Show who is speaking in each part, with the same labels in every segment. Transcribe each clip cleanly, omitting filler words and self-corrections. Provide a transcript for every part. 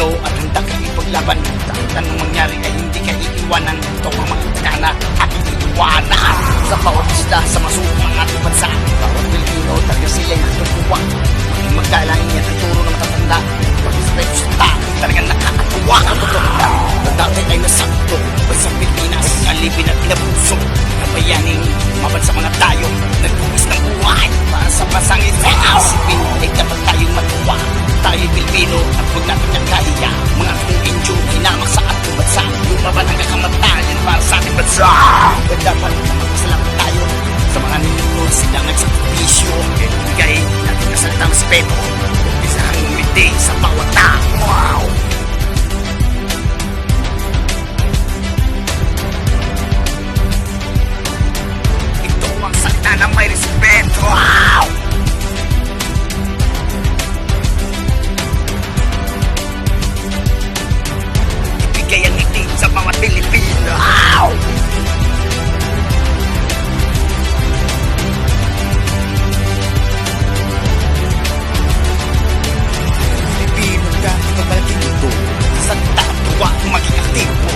Speaker 1: sa'yo at handa ka ipaglaban. Kahit anong mangyari ay hindi ka iiwanan. Ito ang mga kana aking iiwanan. Sa bawat isla, sa masukang ating bansa, bawat Pilipino talaga sila'y natutuwa. Maging magkalain yan ang turo ng matatanda. Pag-respeto sa tao, talagang nakakatuwa. Ang otoridad na dati ay nasakto bansang Pilipinas, alipin at inabuso. Kabayaning maban sa mga tayo, nagbuwis ng buhay para sa bansang Pilipinas. Ay dapat tayong matuwa. Tayo Pilipino at huwag natin nagkahiya. Mga kung Indio, hinamak sa ating bansa. Lumaban hanggang kamatayan para sa ating bansa. At dapat magpasalamat tayo sa mga ninunos na nagsakripisyo. At bigay natin kasalitang respeto. Isang umiti sa bawat tao. Wow! Ito ang salita ng may respeto. Wow! Ibigay ang ngiti sa mga Pilipino. Wow! Pilipino ka, pagmalaking ito. Sa tatuwa kung maging aktibo.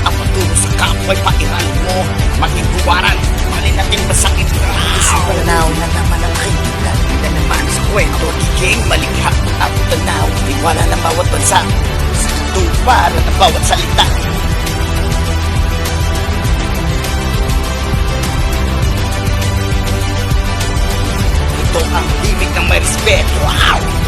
Speaker 1: Ang pagtulong sa kapwa ay pairan mo. Maging buwaran, malin natin basang ito. Isang pananaw na naman ang kaibigan. Hindi naman sa kwento, giging malikha. At tanaw, iwala ng bawat bansa. Sa tupa at ang bawat salita. Ito ang himig ng may respeto. Wow!